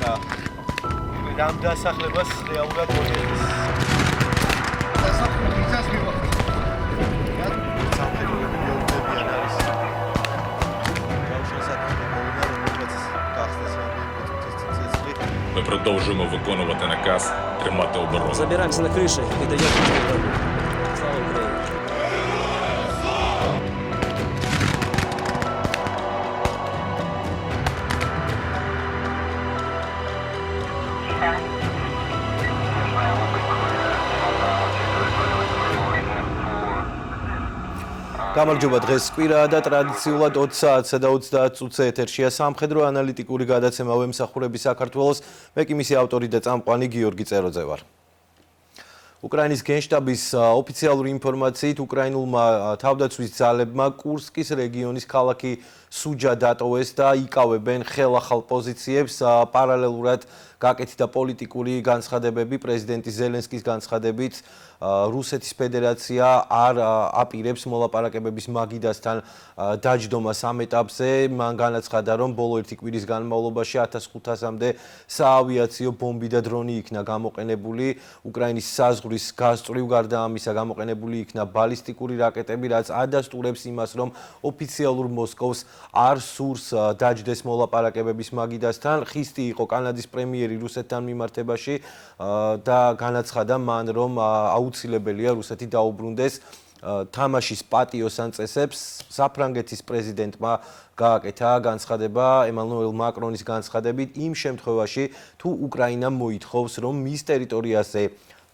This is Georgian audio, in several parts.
და რამ დასახლებას რეალურად მოიხდის. დასახლება ვიზას მივახდინე. სამხედროები მეუბნებიან არის. Ми продовжуємо виконувати наказ тримати оборону. Забираемся на крыши и даем пушку. Слава Украине! გამარჯობა, დღეს კვირაა და ტრადიციულად 20 საათსა და 30 წუთზე ეთერშია სამხედრო ანალიტიკური გადაცემა ვემსახურები საქართველოს. მე კი მისი ავტორი და წამყვანი გიორგი წეროძე ვარ. უკრაინის გენშტაბის ოფიციალური ინფორმაციით უკრაინულმა თავდაცვის ძალებმა კურსკის რეგიონის ქალაქი სუჯა დატოვეს და იკავებენ ხელახალ პოზიციებს პარალელურად გაკეთდა პოლიტიკური განცხადებები პრეზიდენტი ზელენსკის განცხადებით რუსეთის ფედერაცია არ აპირებს მოლაპარაკებების მაგიდასთან დაჯდომას ამ ეტაპზე. მან განაცხადა, რომ ბოლო ერთი კვირის განმავლობაში 1500-მდე საავიაციო ბომბი და დრონი იქნა გამოყენებული. უკრაინის საზღვრის გასწვრივ გარდა ამისა გამოყენებული იქნა ბალისტიკური რაკეტები, რაც ადასტურებს იმას, რომ ოფიციალურ მოსკოვს არ სურს დაჯდეს მოლაპარაკებების მაგიდასთან. ხისტი იყო კანადის პრემიერი რუსეთთან მიმართებაში და განაცხადა მან, რომ აუცილებელია რუსეთი დაუბრუნდეს თამაშის პატიოს ან წესებს. საფრანგეთის პრეზიდენტმა გააკეთა განცხადება ემანუელ მაკრონის განცხადებით იმ შემთხვევაში, თუ უკრაინამ მოითხოვს, რომ მის ტერიტორიაზე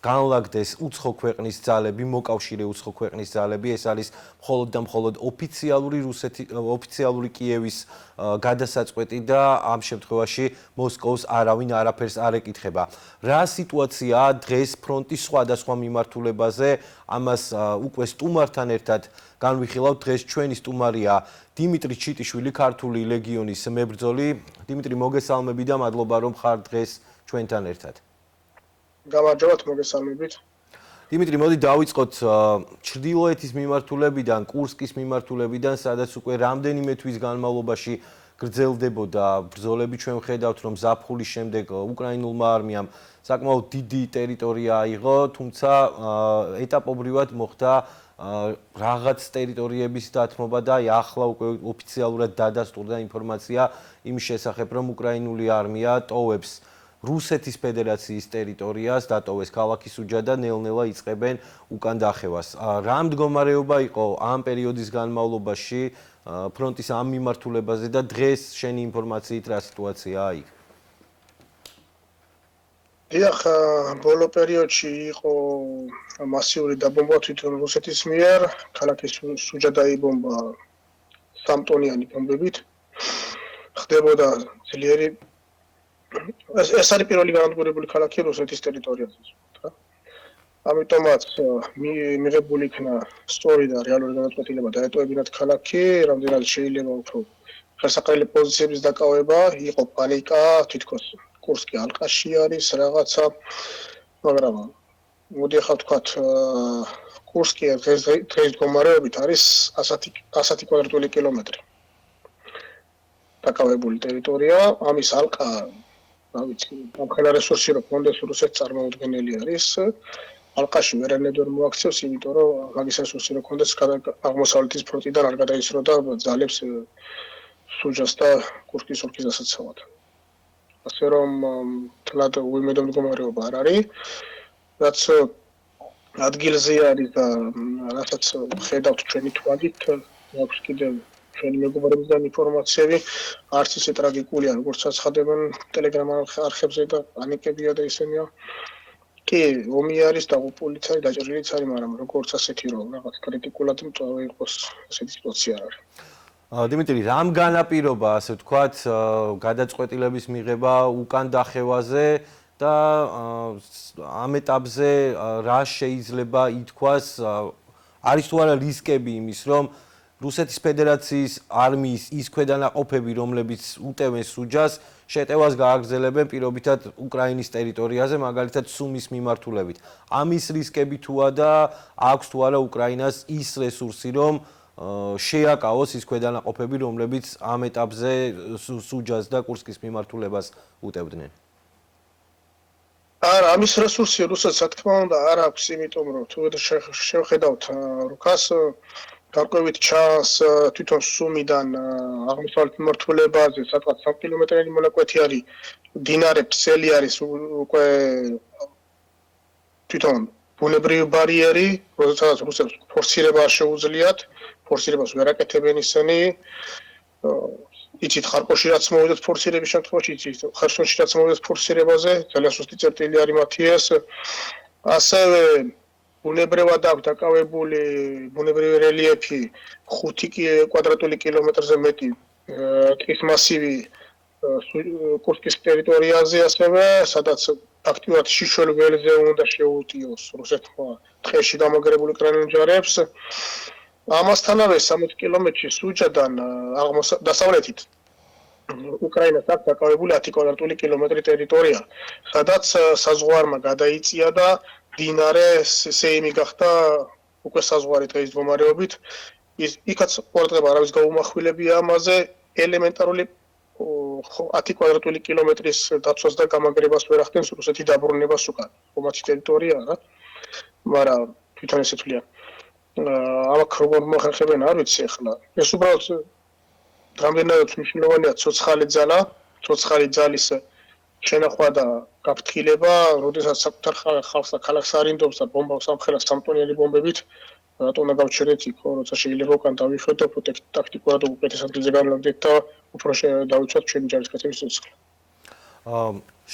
განლაგდეს უცხო ქვეყნის ძალები, მოკავშირე უცხო ქვეყნის ძალები, ეს არის მხოლოდ და მხოლოდ ოფიციალური კიევის გადასაწყვეტი და ამ შემთხვევაში მოსკოვს არავინ არაფერს არ ეკითხება. რა სიტუაციაა დღეს ფრონტის სხვადასხვა მიმართულებაზე? ამას უკვე სტუმართან ერთად განვიხილავთ. დღეს ჩვენი სტუმარია დიმიტრი ჩიტიშვილი, ქართული ლეგიონის მებრძოლი. დიმიტრი, მოგესალმები და მადლობა, რომ ხარ დღეს ჩვენთან ერთად. გამარჯობათ, მოგესალმებით. დიმიტრი, მოდი დავიწყოთ ჩრდილოეთის მიმართულებიდან, კურსკის მიმართულებიდან, სადაც უკვე რამდენიმე თვის განმავლობაში გრძელდებოდა ბრძოლები. ჩვენ ვხედავთ, რომ ზაფხულის შემდეგ უკრაინულმა არმიამ საკმაოდ დიდი ტერიტორია აიღო, თუმცა ეტაპობრივად მოხდა რაღაც ტერიტორიების დათმობა და ახლა უკვე ოფიციალურად დადასტურდა ინფორმაცია იმის შესახებ, რომ უკრაინული არმია ტოვებს რუსეთის ფედერაციის ტერიტორიას, დატოვეს ქალაქი სუჯა და ნელ-ნელა იწყებენ უკან დახევას. რა მდგომარეობა იყო ამ პერიოდის განმავლობაში ფრონტის ამ მიმართულებაზე და დღეს შენი ინფორმაციით რა სიტუაციაა იქ? დიახ, ბოლო პერიოდში იყო მასიური დაბომბვა თვითონ რუსეთის მიერ, ქალაქი სუჯა დაიბომბა 3 ტონიანი ბომბებით. ხდებოდა ძლიერი ეს არის პირველი განადგურებული ქალაქი რუსეთის ტერიტორიაზე. ამიტომაც მიღებული იქნა სწორი და რეალური გადაწყვეტილება დაეტოვებინათ ქალაქი, რამდენად შეიძლება უფრო ხელსაყრელი პოზიციების დაკავება, იყო პანიკა, თითქოს კურსკი ალყაში არის რაღაცა, მაგრამ მოდი ახლა ვთქვათ, კურსკი დღეს მდგომარეობით არის 100 კვადრატული კილომეტრი. დაკავებული ტერიტორია, ამის ალყა ამხელა რესურსი რო კონდეს რუსეთს წარმოუდგენელი არის. ალყაში ვერანაირად ვერ მოაქცევს, იმიტომ რომ მაგის რესურსი რო კონდეს აღმოსავლეთის ფრონტიდან არ გადაისროდა ძალებს სუჯას და კურსკის ოლქის დასაცავად. ასე რომ თლად უიმედო მდგომარეობა არ არის, რაც ადგილზე არის და რასაც ხედავთ ჩვენი თვალით, აქვს კიდევ ჩვენი მეგობრებიდან ინფორმაციები, არც ისე ტრაგიკულია, როგორც აცხადებენ ტელეგრამ არხებზე და პანიკებია და ისენია. კი, ომი არის დაღუპულიც არის, დაჭრილიც არის, მაგრამ როგორც ასეთი რომ რაღაც კრიტიკულად მწვავე იყოს, ასეთი სიტუაცია არ არის. დიმიტრი, რამ განაპირობა, ასე ვთქვათ, გადაწყვეტილების მიღება უკან დახევაზე და ამ ეტაპზე რა შეიძლება ითქვას, არის თუ არა რისკები იმის, რომ რუსეთის ფედერაციის არმიის ის ქვედანაყოფები, რომლებიც უტევენ სუჯას, შეტევას გააგრძელებენ პირობითად უკრაინის ტერიტორიაზე, მაგალითად სუმის მიმართულებით. ამის რისკები თუა და აქვს თუ არა უკრაინას ის რესურსი, რომ შეაკავოს ის ქვედანაყოფები, რომლებიც ამ ეტაპზე სუჯას და კურსკის მიმართულებას უტევდნენ. არა, ამის რესურსი რუსეთს რა თქმა უნდა არ აქვს, იმიტომ რომ თუ შევხედავთ რუკას გარკვევით ჩანს თვითონ სუმიდან აღმოსავლეთ მიმართულებაზე სადღაც 3 კილომეტრიანი მონაკვეთი არის, მდინარე ფსელი არის უკვე თვითონ ბუნებრივი ბარიერი, როდესაც რუსებს ფორსირება შეუძლიათ, ფორსირებას ვერ აკეთებენ ისინი. იცით ხარკოვში რაც მოვიდეთ ფორსირების შემთხვევაში, იცით ხერსონში რაც მოვიდეთ ფორსირებაზე, ძალიან სუსტი წერტილი არის მათი ეს. ასევე ბუნებრივად აქვს დაკავებული ბუნებრივი რელიეფი 5 კვადრატული კილომეტრზე მეტი ტყის მასივი კურსკის ტერიტორიაზე, ასევე სადაც აქტიურად შიშველ ველზე უნდა შეუტიოს რუსეთმა ტყეში გამაგრებული კრანჯარებს. ამასთანავე 60 კილომეტრში სუჯადან დასავლეთით უკრაინას აქვს დაკავებული 10 კვადრატული კილომეტრი ტერიტორია, სადაც საზღვარმა გადაიწია და მდინარე სეიმი გახდა უკვე საზღვარი დღის მდგომარეობით. იქაც ყურადღება არავის გაუმახვილებია ამაზე, ელემენტარული 10 კვადრატული კილომეტრის დაცვას და გამაგრებას ვერ ახდენს რუსეთი დაბრუნებას უკან. მათი ტერიტორია რა, მაგრამ თვითონ ესე თვლიან. ამაკ როგორ მოხერხებენ არ ვიცი ახლა. ეს უბრალოდ რამდენადაც მნიშვნელოვანია ცოცხალი ძალის შენახვა და გაფრთხილება, როდესაც საკუთარ ხალხს და ქალაქს არინდობს და ბომბავს ამხელა სამტონიანი ბომბებით, რატომ უნდა გავჩერდეთ იქ, როცა შეიძლება უკან დავიშვათ და ტაქტიკურად უკეთეს ადგილზე განლაგდეთ და უფრო დავიცვათ ჩვენი ჯარისკაცების ცოცხლი.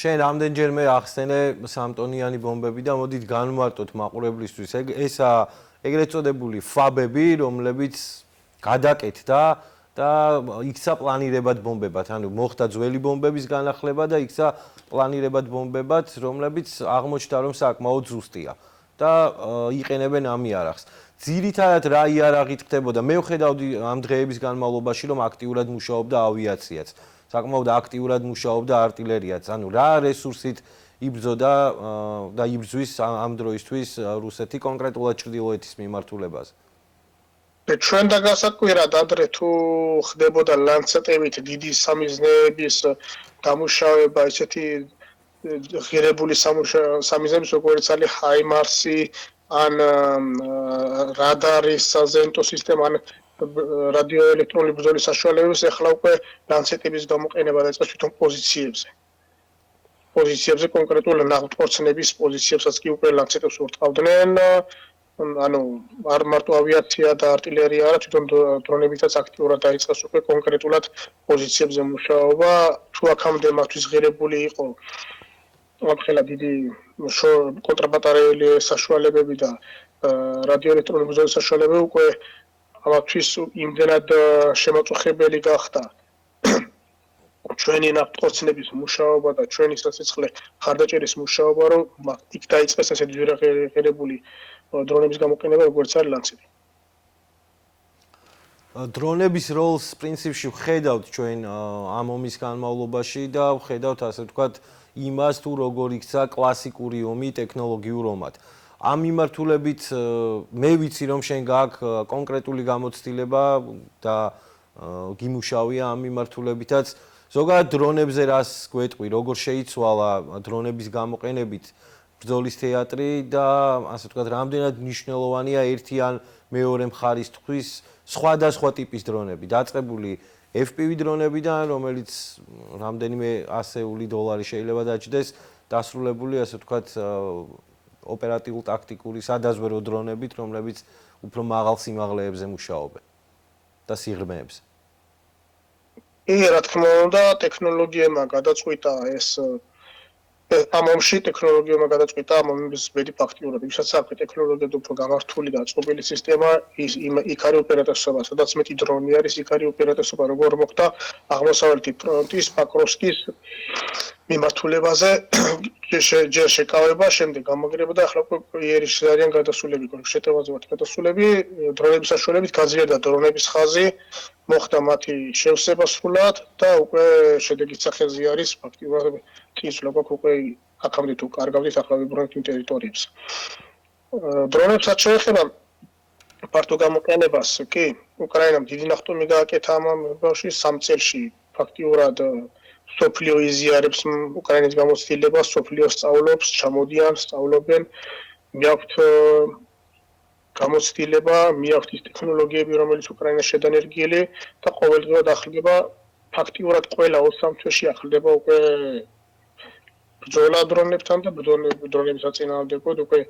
შენ რამდენჯერმე ახსენე სამტონიანი ბომბები და მოდით განვმარტოთ მაყურებლისთვის. ესა ეგრეთ წოდებული ფაბები, რომლებიც გადაკეთდა და იქცა პლანირებად ბომბებად, ანუ მოხდა ძველი ბომბების განახლება და იქცა პლანირებად ბომბებად, რომლებიც აღმოჩნდა რომ საკმაოდ ზუსტია და იყენებენ ამ იარაღს. ძირითადად რა იარაღით ხდებოდა? მე ვხედავდი ამ დღეების განმავლობაში რომ აქტიურად მუშაობდა ავიაციაც. საკმაოდ აქტიურად მუშაობდა артиლერიაც. ანუ რა რესურსით იბრძოდა და იბრძვის ამ დროისთვის რუსეთი კონკრეტულად ჩრდილოეთის მიმართულებაზე? ჩვენ და გასაკვირად ადრე თუ ხდებოდა ლანცეტებით დიდი სამიზნეების დამუშავება, ესეთი ღირებული სამიზნეების, როგორც არის ჰაიმარსი, ან რადარის საზენტო სისტემა, ან რადიოელექტრონული ბრძოლის საშუალებებს, ახლა უკვე ლანცეტების გამოყენება დაიწყეს თვითონ პოზიციებზე კონკრეტულ ნავთობწნების პოზიციებსაც კი უკვე ლანცეტებს ურტყავდნენ. ანუ არ მარტო ავიაცია და артиლერია, არა, თვითონ დრონებითაც აქტიურად დაიწყეს უკვე კონკრეტულად პოზიციებზე მუშაობა. თუ აქამდე მათთვის ღირებული იყო ამხელა დიდი კონტრაბატარეელი საშუალებები და რადიოელექტრონული ბრძოლის საშუალებები, უკვე ამათთვის იმდენად შემაწუხებელი გახდა ჩვენი ნავთობწნების მუშაობა და ჩვენი სასიცხლე ხარდაჭერის მუშაობა, რომ იქ დაიწყეს ესეთი ღირებული დრონების გამოყენება, როგორც არის ლანცეტი. დრონების როლს პრინციპში ვხედავთ ჩვენ ამ ომის განმავლობაში და ვხედავთ ასე ვთქვათ იმას თუ როგორ იქცა კლასიკური ომი ტექნოლოგიურ ომად. ამ მიმართულებით მე ვიცი რომ შენ გააქვს კონკრეტული გამოცდილება და გიმუშავია ამ მიმართულებითაც. ზოგადად დრონებზე რას გვეტყვი, როგორ შეიცვალა დრონების გამოყენებით ბრძოლის თეატრი და ასე ვთქვათ, რამდენად მნიშვნელოვანია ერთი ან მეორე მხარისთვის სხვადასხვა ტიპის დრონები, დაწყებული FPV დრონებიდან, რომელიც რამდენიმე ასეული დოლარი შეიძლება დაჯდეს, დასრულებული ასე ვთქვათ, ოპერატიულ-ტაქტიკური სადაზვერო დრონებით, რომლებიც უფრო მაღალ სიმაღლეებზე მუშაობენ და სიღრმეებზე. რა თქმა უნდა, ტექნოლოგიებმა გადაწყვიტა ეს ამ ომში ტექნოლოგიებმა გადაწყვიტა ამ ომის ბედი ფაქტიურად. ვისაც აქვს ტექნოლოგიად უფრო გამართული და წყობილი სისტემა, იქ არის უპირატესობა, სადაც მეტი დრონი არის, იქ არის უპირატესობა, როგორ მოხდა აღმოსავლეთი ფრონტის, პაკროვსკის მიმართულებაზე ჯერ შეკავება, შემდეგ გამაგრება და ახლა იერიშს არიან გადასულები, შეტევაზე ვართ გადასულები, დრონების საშუალებით გაძლიერდა დრონების ხაზი, მოხდა მათი შევსება სრულად და უკვე შედეგის სახეზე არის ფაქტიურად წინსვლა გვაქვს უკვე აქამდე თუ კარგავდით ახლა ვიბრუნებთ იმ ტერიტორიებს. დრონებსაც შეეხება ფართო გამოყენებას კი უკრაინამ დიდი ნახტომი გააკეთა ამ ბავში 3 წელში ფაქტიურად სოფლიო იზიარებს უკრაინის გამოცდილებას, სოფლიო სწავლობს, ჩამოდიან, სწავლობენ, მიაქვთ გამოცდილება, მიაქვთ ის ტექნოლოგიები, რომელიც უკრაინას შედანერგილი და ყოველდღიურად ახლდება ფაქტიურად ყველა 2-3 თვეში ახლდება უკვე ბრძოლა დრონებთან და დრონების საწინააღმდეგოდ უკვე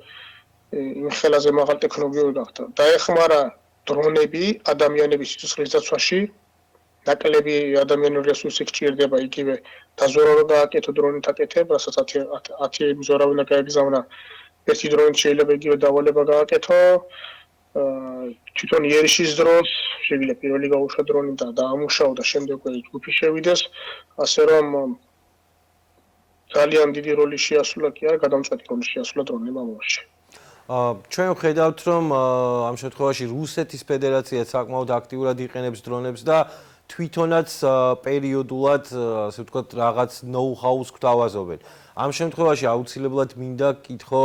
იმ ხელაზე მაღალ ტექნოლოგიურ გახდა. დაეხმარა დრონები ადამიანების სიცოცხლის დაცვაში, ნაკლები ადამიანური რესურსი გჭირდება იგივე დაზვერვა გააკეთო დრონით აკეთებ, რასაც 10 მზვერავი უნდა გაეგზავნა. ერთი დრონით შეიძლება იგივე დავალება გააკეთო. თვითონ იერიშის დროს შეიძლება პირველი გაუშვა დრონი და დაამუშაო და შემდეგ ჯგუფი შევიდეს, ასე რომ ძალიან დიდი როლი შეასრულა კი არა, გადამწყვეტი როლი შეასრულა დრონებმა მომავალში. ჩვენ ვხედავთ, რომ ამ შემთხვევაში რუსეთის ფედერაცია საკმაოდ აქტიურად იყენებს დრონებს და თვითონაც პერიოდულად, ასე ვთქვათ, რაღაც ნოუ-ჰაუს გვთავაზობენ. ამ შემთხვევაში აუცილებლად მინდა გკითხო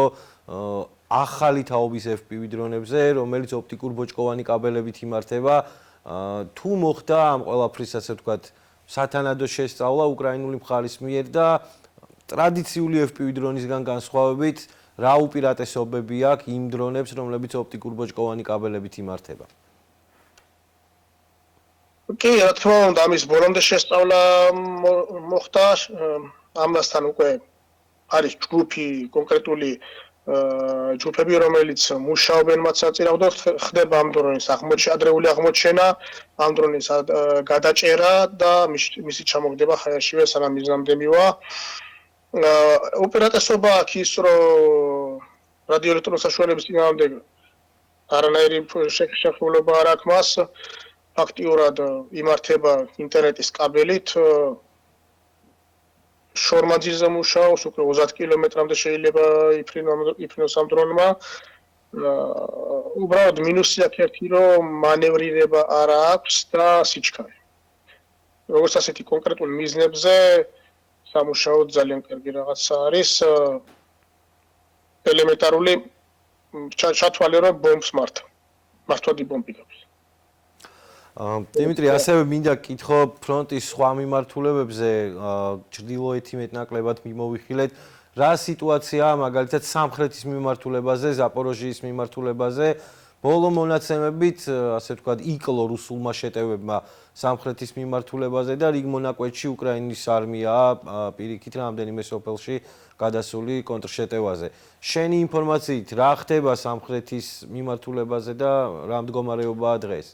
ახალი თაობის FPV დრონებზე, რომელიც ოპტიკურ ბოჭკოვანი კაბელებით იმართება, თუ მოხდა ამ ყველაფრის, ასე ვთქვათ, სათანადო შესწავლა უკრაინული მხარის მიერ და ტრადიციული FPV დრონისგან განსხვავებით რა უპირატესობები აქვს იმ დრონებს, რომლებიც ოპტიკურ ბოჭკოვანი კაბელებით იმართება? კი, რა თქმა უნდა, ამის ბოლომდე შესწავლა მოხდა. ამასთან უკვე არის ჯგუფი, კონკრეტული ჯგუფები, რომელიც მუშაობენ მათ საწინააღმდეგოდ, ხდება ამ დრონის ადრეული აღმოჩენა, ამ დრონის გადაჭერა და მისი ჩამოგდება ხაერშივე სანამ მიზნამდე მივა. უპირატესობა აქვს ის, რომ რადიოელექტრონული საშუალების წინააღმდეგ არანაირი შეხედულება არ აქვს მას. ფაქტიურად იმართება ინტერნეტის კაბელით. შორმაძილზე მუშაობს, უკვე 30 კილომეტრამდე შეიძლება იფრინოს ამ დრონმა. უბრალოდ მინუსი აქვს ერთი, რომ მანევრირება არ აქვს და სიჩქარე. როგორც ასეთი კონკრეტულ მიზნებზე სამუშაოდ ძალიან კარგი რაღაცა არის. ელემენტარული ჩათვალე რომ ბომბს მართა. მართვადი ბომბი გაქვს. დიმიტრი, ასევე მინდა გკითხო ფრონტის სხვა მიმართულებებზე, ჩრდილოეთი მეტნაკლებად მიმოვიხილეთ. რა სიტუაციაა მაგალითად სამხრეთის მიმართულებაზე, ზაპოროჟიის მიმართულებაზე? ბოლო მონაცემებით, ასე ვთქვათ, იკლო რუსულმა შეტევებმა სამხრეთის მიმართულებაზე და რიგ მონაკვეთში უკრაინის არმიაა პირიქით რამდენიმე სოფელში გადასული კონტრშეტევაზე. შენი ინფორმაციით, რა ხდება სამხრეთის მიმართულებაზე და რა მდგომარეობაა დღეს?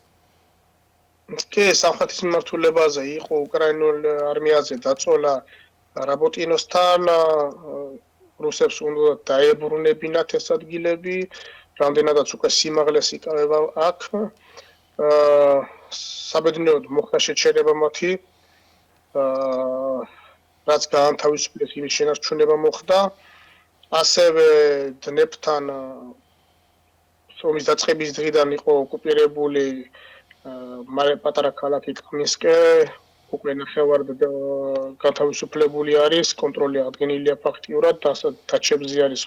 კი, სამხრეთის მიმართულებაზე იყო უკრაინულ არმიაზე დაწოლა რაბოტინოსთან, რუსებს უნდა დაებრუნებინათ ეს ადგილები, რამდენადაც უკვე სიმაღლეს იკავება აქ. საბედნიეროდ მოხდა შეჩერება მათი, რაც გაანთავისუფლეს იმის შენარჩუნება მოხდა. ასევე დნეპრთან ომის დაწყების დღიდან იყო ოკუპირებული პატარა ქალაქი კამინსკე, უკვე ნახევარად გათავისუფლებული არის, კონტროლი აღდგენილია ფაქტიურად, დაჩებზე არის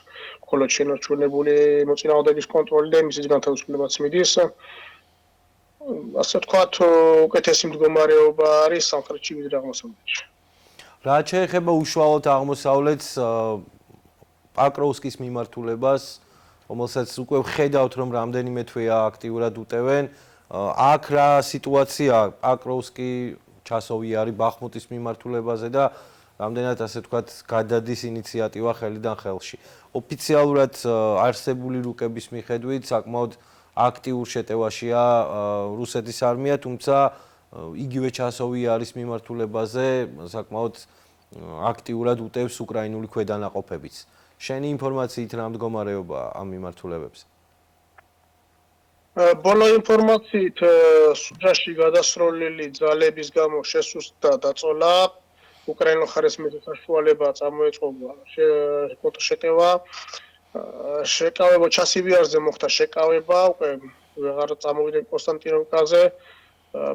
მხოლოდ შენარჩუნებული მოწინააღმდეგის კონტროლი და მისის განთავისუფლებაც მიდის. ასე ვთქვათ, უკეთესი მდგომარეობა არის სამხრეთში ვიდრე აღმოსავლეთში. რა შეეხება უშუალოდ აღმოსავლეთს, პაკროვსკის მიმართულებას, რომელსაც უკვე ვხედავთ, რომ რამდენიმე თვეა აქტიურად უტევენ. აქ რა სიტუაცია პაკროვსკი ჩასოვი არის ბახმუტის მიმართულებაზე და რამდენად ასე ვთქვათ გადადის ინიციატივა ხელიდან ხელში. ოფიციალურად არსებული რუკების მიხედვით საკმაოდ აქტიურ შეტევაშია რუსეთის არმია, თუმცა იგივე ჩასოვი არის მიმართულებაზე საკმაოდ აქტიურად უტევს უკრაინული ქვედანაყოფებიც. შენი ინფორმაციით რა მდგომარეობაა ამ მიმართულებებზე? ბოლო ინფორმაციით სუჯაში გადასროლილი ძალების გამო შესუსტდა დაწოლა. უკრაინულ მხარეს მეტსაშუალება წამოეწყო კონტრშეტევა. შეკავება ჩასივიარზე მოხდა შეკავება, უკვე ვეღარ წამოვიდნენ კონსტანტინოვკაზე.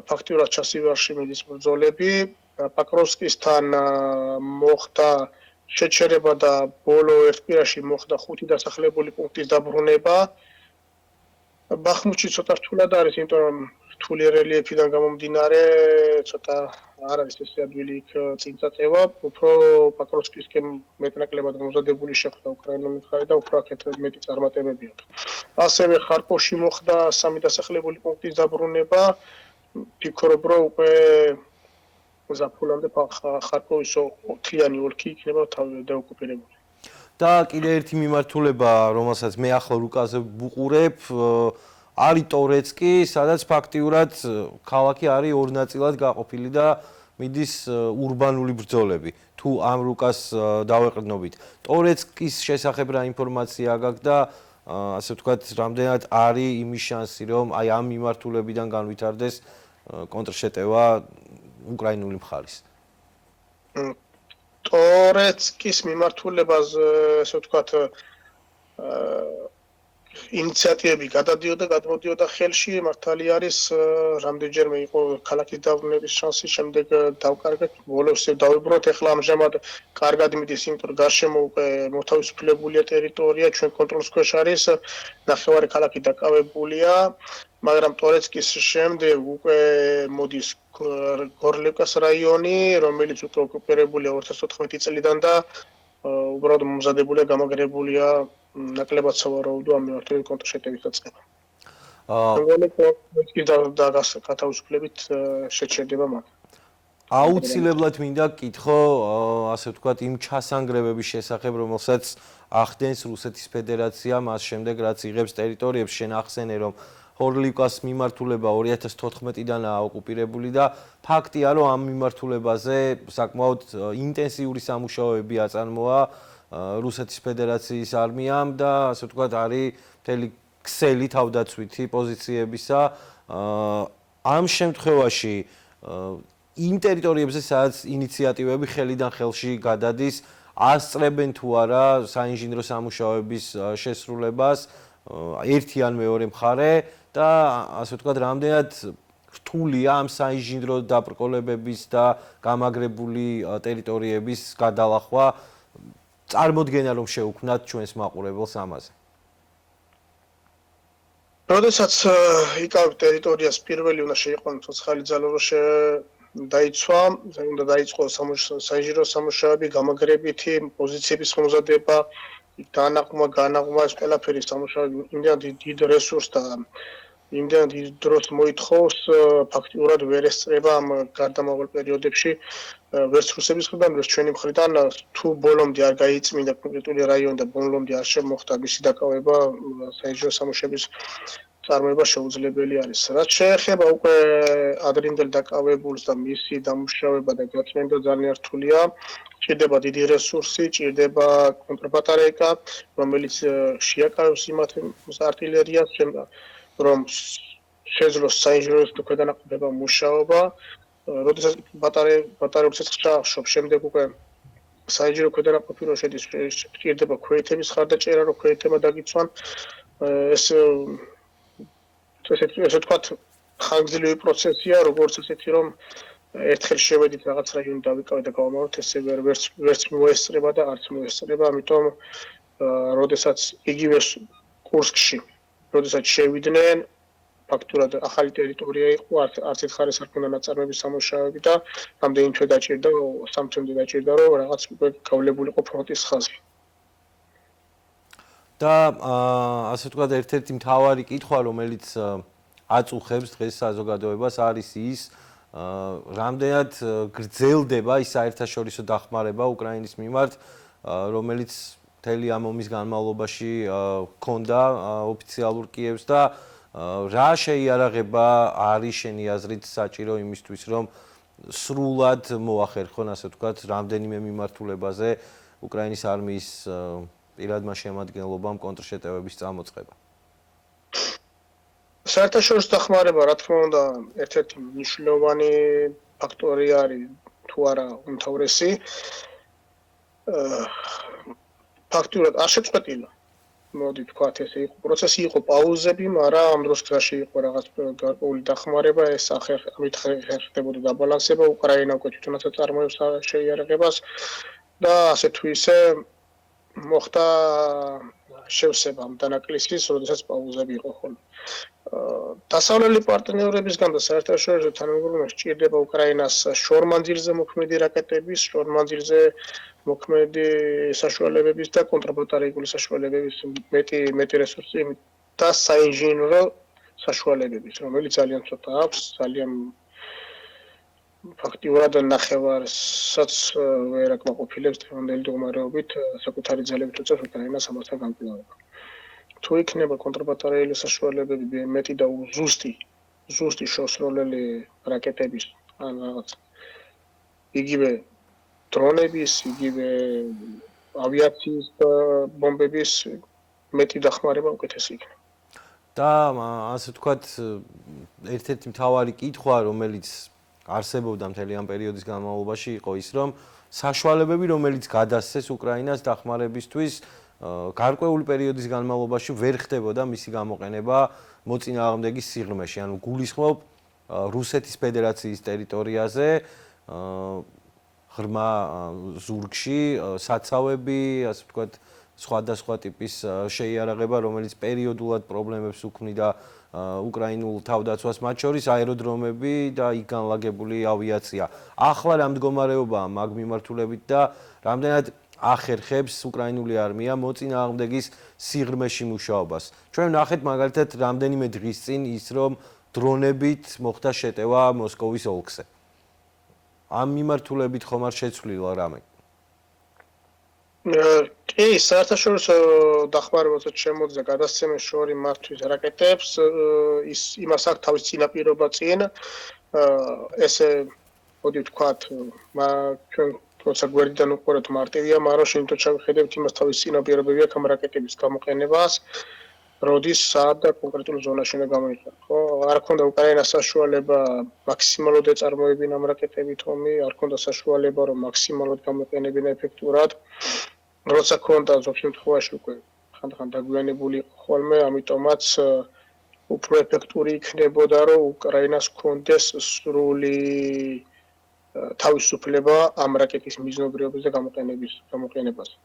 ფაქტიურად ჩასივიარში მიდის ბრძოლები. პაკროვსკისთან მოხდა შეჩერება და ბოლო ერთ კვირაში მოხდა 5 დასახლებული პუნქტის დაბრუნება. ბახმუთში ცოტა რთულად არის, იმიტომ რომ რთული რელიეფიდან გამომდინარე ცოტა არ არის ეს ადვილი იქ წინ წაწევა, უფრო პოკროვსკისკენ მეტნაკლებად მომზადებული შეხვდა უკრაინული მხარე და უფრო აქეთ მეტი წარმატებები აქვს. ასევე ხარკოვში მოხდა 3 დასახლებული პუნქტის დაბრუნება, ფიქრობ რომ უკვე ზაფხულამდე ხარკოვის მთლიანი ოლქი იქნება დაოკუპირებული. და კიდე ერთი მიმართულება, რომელსაც მე ახლა რუკაზე ვუყურებ, არის ტორეცკი, სადაც ფაქტიურად ქალაქი არის ორ ნაწილად გაყოფილი და მიდის ურბანული ბრძოლები. თუ ამ რუკას დავეყრდნობით, ტორეცკის შესახებ რა ინფორმაცია გაქვს და ასე ვთქვათ, რამდენად არის იმის შანსი, რომ აი ამ მიმართულებიდან განვითარდეს კონტრშეტევა უკრაინული მხარის? ტორეცკის მიმართულებაზე, ასე ვთქვათ, ინიციატივები გადმოდიოდა ხელში, მართალი არის, რამდენჯერმე იყო ქალაქის დაბრუნების შანსი, შემდეგ დავკარგეთ, ბოლოს დავიბრუნოთ, ეხლა ამჟამად კარგად მიდის, იმიტომ რომ გარშემო უკვე მოთავისუფლებულია ტერიტორია, ჩვენ კონტროლის ქვეშ არის, ნახევარი ქალაქი დაკავებულია, მაგრამ ტორეცკის შემდეგ უკვე მოდის გორლევკას რაიონი, რომელიც უკვე ოკუპირებულია 2014 წლიდან და უბრალოდ მომზადებულია, გამაგრებულია ნაკლებად სავარაუდო ამ მიმართულებით კონტრშეტევის დაწყება. და გათავისუფლებით შეჩერდება მათ. აუცილებლად მინდა გკითხო, ასე ვთქვათ, იმ ჩასანგრევების შესახებ, რომელსაც ახდენს რუსეთის ფედერაცია მას შემდეგ, რაც იღებს ტერიტორიებს. შენ ახსენე, რომ ჰორლივკას მიმართულება 2014-დანაა ოკუპირებული და ფაქტია, რომ ამ მიმართულებაზე საკმაოდ ინტენსიური სამუშაოები აწარმოა რუსეთის ფედერაციის არმიამ და ასე ვთქვათ, არის მთელი ქსელი თავდაცვითი პოზიციებისა. ამ შემთხვევაში იმ ტერიტორიებზე, სადაც ინიციატივები ხელიდან ხელში გადადის, ასწრებენ თუ არა საინჟინრო სამუშაოების შესრულებას ერთი ან მეორე მხარე და ასე ვთქვათ, რამდენად რთულია ამ საინჟინრო დაბრკოლებების და გამაგრებული ტერიტორიების გადალახვა, წარმოდგენა რომ შეუქმნათ ჩვენს მაყურებელს ამაზე. როდესაც იკავებ ტერიტორიას, პირველი უნდა შეიყვანოს ცოცხალი ძალა, რომ დაიცვა, უნდა დაიწყოს საინჟინრო სამუშაოები, გამაგრებითი პოზიციების მომზადება, განაღმა, ეს ყველაფერი სამუშაოები იმდენად დიდ რესურსს და იმდენად დიდ დროს მოითხოვს, ფაქტიურად ვერ ესწრება ამ გარდამავალ პერიოდებში ვერც რუსების მხრიდან, ვერც ჩვენი მხრიდან, თუ ბოლომდე არ გაიწმინდა კონკრეტული რაიონი და ბოლომდე არ შემოხდა მისი დაკავება, საინჟინრო სამუშაოების წარმოება შეუძლებელი არის. რაც შეეხება უკვე ადრინდელ დაკავებულს და მისი დამუშავება და გაწმენდა ძალიან რთულია. ჭირდება დიდი რესურსი, ჭირდება კონტრბატარეიკა, რომელიც შეაკავებს იმათ артиლერიას, რომ შეძლოს საინჟინრო ქვედანაყოფება მუშაობა. როდესაც ბატარეებს ხშავს, შემდეგ უკვე საინჟინრო ქვედანაყოფი რო შედის, ჭირდება ქვეითების ხარდაჭერა, რომ ქვეითებმა დაგიცვან. ესე ვთქვათ, ხანგრძლივი პროცესია, როგორც ესეთი, რომ ერთხელ შევედით რაღაც რაიონი დავიკავეთ და გავამავროთ, ესე ვერც მოესწრება და არც მოესწრება, ამიტომ როდესაც იგივე კურსკში, როდესაც შევიდნენ, ფაქტურად ახალი ტერიტორია იყო, არც ერთ ხარეს არ ქონდა ნაწარმოების სამუშაოები და რამდენი თვე დაჭირდა, 3 თვემდე დაჭირდა, რომ რაღაც უკვე გავლებულიყო ფრონტის ხაზი. და ასე ვთქვათ, ერთ-ერთი მთავარი კითხვა, რომელიც აწუხებს დღეს საზოგადოებას, არის ის, რამდენად გრძელდება ის საერთაშორისო დახმარება უკრაინის მიმართ, რომელიც მთელი ამ ომის განმავლობაში ჰქონდა ოფიციალურ კიევს და რა შეიარაღება არის შენი აზრით საჭირო იმისთვის, რომ სრულად მოახერხონ, ასე ვთქვათ, რამდენიმე მიმართულებაზე უკრაინის არმიის პირადმა შემადგენლობამ კონტრშეტევების წამოწყება. საერთაშორისო დახმარება, რა თქმა უნდა, ერთ-ერთი მნიშვნელოვანი ფაქტორი არის, თუ არა უმთავრესი. ფაქტურად არ შეწყვეტილა. მოდი ვთქვათ, ესე იყო პროცესი, იყო პაუზები, მაგრამ ამ დროს გზაში იყო რაღაც გარკვეული დახმარება, ეს ამით ხერხდებოდა დაბალანსება, უკრაინა უკვე თვითონაც აწარმოებს შეიარაღებას და ასე თუ ისე მოხდა შევსება დანაკლისის, როდესაც პაუზები იყო ხოლმე. დასავლელი პარტნიორებისგან და საერთაშორისო თანამდებობებმა სჭირდება უკრაინას შორმანძილზე მოქმედი რაკეტების, შორმანძილზე მოქმედი საშუალებების და კონტრბატარეიკული საშუალებების მეტი რესურსი და საინჟინრო საშუალებების, რომელიც ძალიან ცოტა აქვს, ძალიან ფაქტიურად ნახევარსაც ვერ აკმაყოფილებს დღევანდელი მდგომარეობით საკუთარი ძალებით უწევს უკრაინას ამასთან გამკლავება. თუ იქნება კონტრბატარეილი საშუალებები მეტი და ზუსტი შორსროლელი რაკეტების ან რაღაც იგივე დრონების, იგივე ავიაციის ბომბების მეტი დახმარება უკეთესი იქნება. და ასე ვთქვათ, ერთ-ერთი მთავარი კითხვა, რომელიც არსებობდა მთელი ამ პერიოდის განმავლობაში იყო ის, რომ საშუალებები, რომელიც გადასცეს უკრაინას დახმარებისთვის, გარკვეული პერიოდის განმავლობაში ვერ ხდებოდა მისი გამოყენება მოწინააღმდეგის სიღრმეში. ანუ გულისხმობ რუსეთის ფედერაციის ტერიტორიაზე ღრმა ზურგში საცავები, ასე ვთქვათ, სხვადასხვა ტიპის შეიარაღება, რომელიც პერიოდულად პრობლემებს უქმნიდა უკრაინულ თავდაცვას, მათ შორის აეროდრომები და იქ განლაგებული ავიაცია. ახლა რა მდგომარეობაა მაგ მიმართულებით და რამდენად ახერხებს უკრაინული არმია მოწინააღმდეგის სიღრმეში მუშაობას. ჩვენ ვნახეთ მაგალითად რამდენიმე დღის წინ ის, რომ დრონებით მოხდა შეტევა მოსკოვის ოლქზე. ამ მიმართულებით ხომ არ შეცვლილა რამე? კი, საერთაშორისო დახმარებასაც შემოძა გადასცემის შორი მართვის რაკეტებს, იმას აქვს თავის წინაპირობა წინ. ესე მოდი ვთქვათ, ჩვენ როცა გვერდიდან უყურებთ მარტივია, მაგრამ შეიძლება შევხედებთ იმას თავის წინაპირობები აქვს ამ რაკეტების გამოყენებას, როდის, სად და კონკრეტულ ზონაში უნდა გამოიყენოს. ხო, არ ქონდა უკრაინას საშუალება მაქსიმალურად ეწარმოებინა ამ რაკეტებით ომი, არ ქონდა საშუალება რომ მაქსიმალურად გამოყენებინა ეფექტურად. როცა ქონდა ზოგ შემთხვევაში უკვე ხანდახან დაგვიანებული იყო ხოლმე, ამიტომაც უფრო ეფექტური იქნებოდა რომ უკრაინას ქონდეს სრული თავისუფლება ამ რაკეტის მიზნობრიობის და გამოყენებაზე.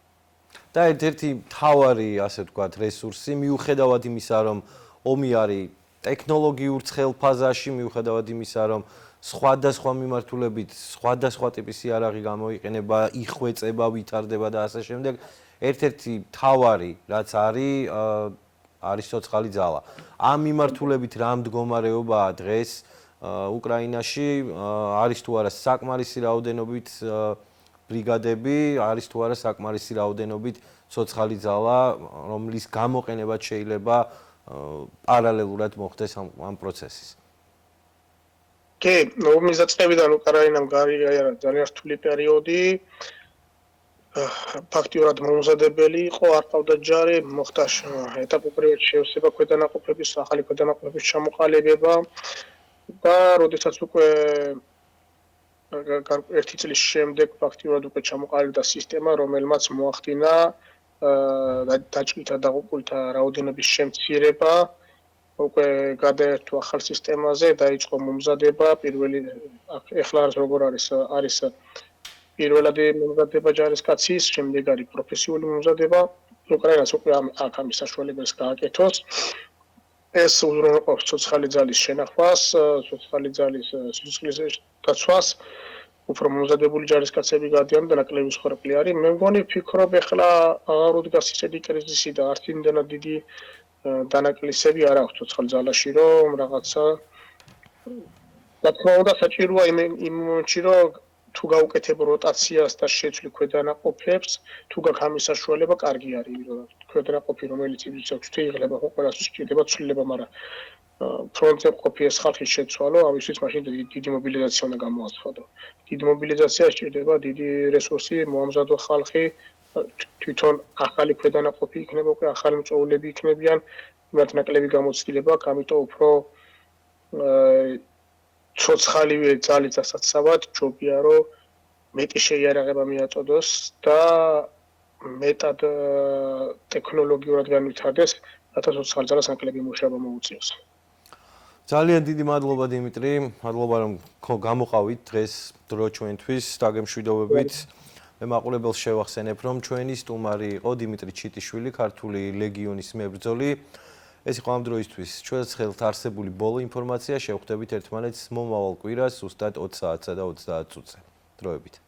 და ერთ-ერთი მთავარი, ასე ვთქვათ, რესურსი, მიუხედავად იმისა, რომ ომი არის ტექნოლოგიურ ცხელფაზაში, მიუხედავად იმისა, რომ სხვადასხვა მიმართულებით, სხვადასხვა ტიპის იარაღი გამოიყენება, იხვეწება, ვითარდება და ასე შემდეგ, ერთ-ერთი მთავარი, რაც არის ცოცხალი ძალა. ამ მიმართულებით რა მდგომარეობაა დღეს უკრაინაში, არის თუ არა საკმარისი რაოდენობით ბრიგადები, არის თუ არა საკმარისი რაოდენობით ცოცხალი ძალა, რომლის გამოყენებაც შეიძლება პარალელურად მოხდეს ამ პროცესის. კი, ომის დაწყებიდან უკრაინამ გაიარა ძალიან რთული პერიოდი. ფაქტიურად მომზადებელი იყო, არ ყავდა ჯარი, მოხდა ეტაპობრივად შევსება ქვედანაყოფების, ახალი ქვედანაყოფების ჩამოყალიბება და როდესაც უკვე ერთი წლის შემდეგ ფაქტიურად უკვე ჩამოყალიბდა სისტემა, რომელმაც მოახდინა დაჭრითა დაღუპულთა რაოდენობის შემცირება, უკვე გადაერთო ახალ სისტემაზე, დაიწყო მომზადება, ეხლა როგორ არის პირველადი მომზადება ჯარისკაცის, შემდეგ არის პროფესიული მომზადება, უკრაინას უკვე აქ ამის საშუალებებს გააკეთოს. ეს უზრუნველყოფს ცოცხალი ძალის შენახვას, ცოცხალი ძალის სიცოცხლის დაცვას, უფრო მომზადებული ჯარისკაცები გადიან და ნაკლები მსხვერპლი არის. მე მგონი ვფიქრობ, ეხლა აღარ უდგას ისეთი კრიზისი და არც იმდენად დიდი დანაკლისები არ აქვს ცოცხალ ძალაში, რომ რაღაცა რა თქმა უნდა საჭიროა იმ მომენტში, რომ თუ გაუკეთებ როტაციას და შეცვლი ქვედანაყოფებს, თუ გაქვს ამის საშუალება, კარგი არის, რომ ქვედანაყოფი, რომელიც იბრძვის აქვს, თუ იღლება, ხო ყველას სჭირდება ცვლილება, მაგრამ ფრონტზე მყოფი ეს ხალხი შეცვალო, ამისთვის მაშინ დიდი მობილიზაცია უნდა გამოაცხადო. დიდი მობილიზაცია სჭირდება, დიდი რესურსი, მოამზადო ხალხი, თვითონ ახალი ქვედანაყოფი იქნება, უკვე ახალი მწვეულები იქნებიან, მათ ნაკლები გამოცდილება აქვს, ამიტომ უფრო ცოცხალივე ძალის დასაცავად ჯობია რომ მეტი შეიარაღება მიაწოდოს და მეტად ტექნოლოგიურად განვითარდეს, რათა ცოცხალ ძალას ნაკლები მუშაობა მოუწიოს. ძალიან დიდი მადლობა დიმიტრი, მადლობა რომ გამოყავით დღეს დრო ჩვენთვის, დაგემშვიდობებით. მე მაყურებელს შევახსენებ, რომ ჩვენი სტუმარი იყო დიმიტრი ჩიტიშვილი, ქართული ლეგიონის მებრძოლი. ეს იყო ამ დროისთვის ჩვენს ხელთ არსებული ბოლო ინფორმაცია. შევხვდებით ერთმანეთს მომავალ კვირას, ზუსტად 20 საათსა და 30 წუთზე. დროებით.